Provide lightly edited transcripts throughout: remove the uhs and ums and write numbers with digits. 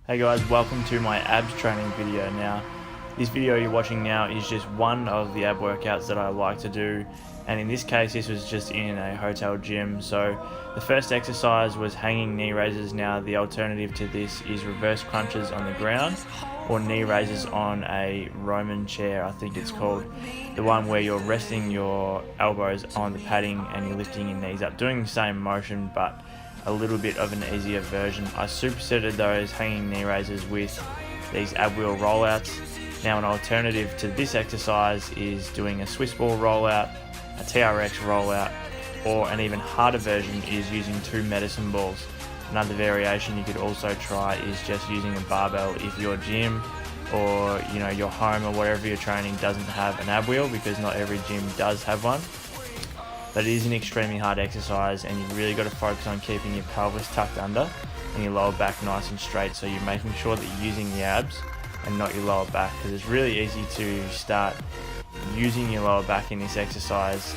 Hey guys, welcome to my abs training video. Now, this video you're watching now is just one of the ab workouts that I like to do, and in this case this was just in a hotel gym. So the first exercise was hanging knee raises. Now the alternative to this is reverse crunches on the ground or knee raises on a Roman chair, I think it's called. The one where you're resting your elbows on the padding and you're lifting your knees up, doing the same motion but a little bit of an easier version. I supersetted those hanging knee raises with these ab wheel rollouts. Now an alternative to this exercise is doing a Swiss ball rollout, a TRX rollout, or an even harder version is using 2 medicine balls. Another variation you could also try is just using a barbell if your gym or your home or wherever you're training doesn't have an ab wheel, because not every gym does have one. But it is an extremely hard exercise and you've really got to focus on keeping your pelvis tucked under and your lower back nice and straight, so you're making sure that you're using the abs and not your lower back, because it's really easy to start using your lower back in this exercise,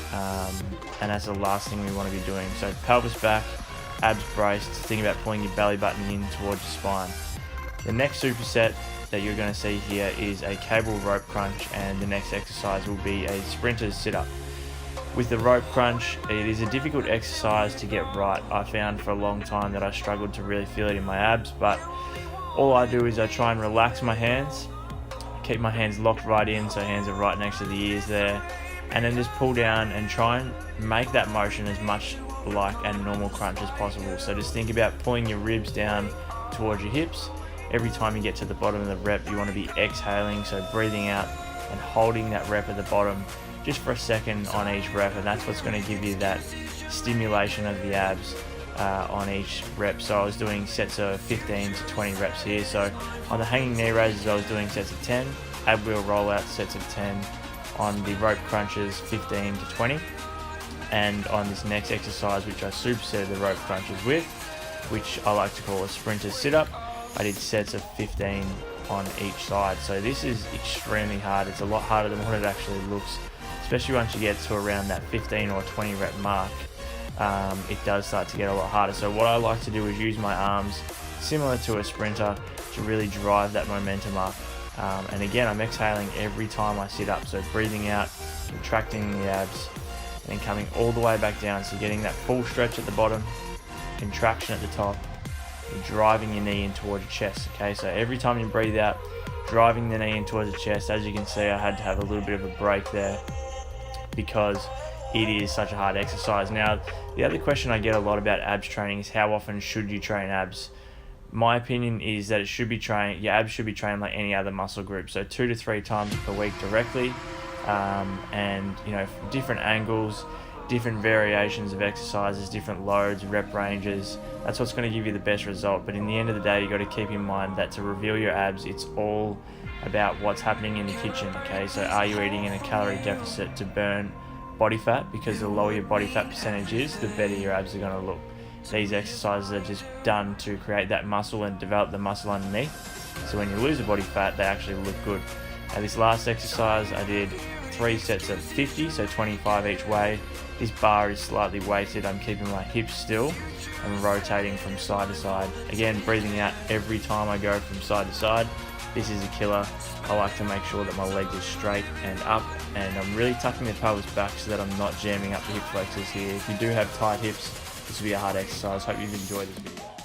and that's the last thing we want to be doing. So pelvis back, abs braced, think about pulling your belly button in towards your spine. The next superset that you're going to see here is a cable rope crunch, and the next exercise will be a sprinter's sit-up. With the rope crunch, it is a difficult exercise to get right. I found for a long time that I struggled to really feel it in my abs, but all I do is I try and relax my hands, keep my hands locked right in, so hands are right next to the ears there, and then just pull down and try and make that motion as much like a normal crunch as possible. So just think about pulling your ribs down towards your hips. Every time you get to the bottom of the rep, you want to be exhaling, so breathing out and holding that rep at the bottom just for a second on each rep, and that's what's going to give you that stimulation of the abs on each rep. So I was doing sets of 15 to 20 reps here. So on the hanging knee raises I was doing sets of 10, ab wheel rollouts sets of 10, on the rope crunches 15 to 20, and on this next exercise, which I supersetted the rope crunches with, which I like to call a sprinter's sit-up, I did sets of 15 on each side. So this is extremely hard. It's a lot harder than what it actually looks, especially once you get to around that 15 or 20 rep mark. It does start to get a lot harder. So what I like to do is use my arms similar to a sprinter to really drive that momentum up. And again, I'm exhaling every time I sit up, so breathing out, contracting the abs, and then coming all the way back down, so getting that full stretch at the bottom, contraction at the top, and driving your knee in towards your chest. Okay, so every time you breathe out, driving the knee in towards the chest. As you can see, I had to have a little bit of a break there because it is such a hard exercise. Now, the other question I get a lot about abs training is how often should you train abs? My opinion is that your abs should be trained like any other muscle group, so 2 to 3 times per week directly, and different angles, different variations of exercises, different loads, rep ranges. That's what's going to give you the best result. But in the end of the day, you got to keep in mind that to reveal your abs, it's all about what's happening in the kitchen. Okay, so are you eating in a calorie deficit to burn body fat? Because the lower your body fat percentage is, the better your abs are going to look. These exercises are just done to create that muscle and develop the muscle underneath, so when you lose the body fat, they actually look good. Now this last exercise I did 3 sets of 50, so 25 each way. This bar is slightly weighted. I'm keeping my hips still and rotating from side to side. Again, breathing out every time I go from side to side. This is a killer. I like to make sure that my leg is straight and up, and I'm really tucking the pelvis back so that I'm not jamming up the hip flexors here. If you do have tight hips, this will be a hard exercise. Hope you've enjoyed this video.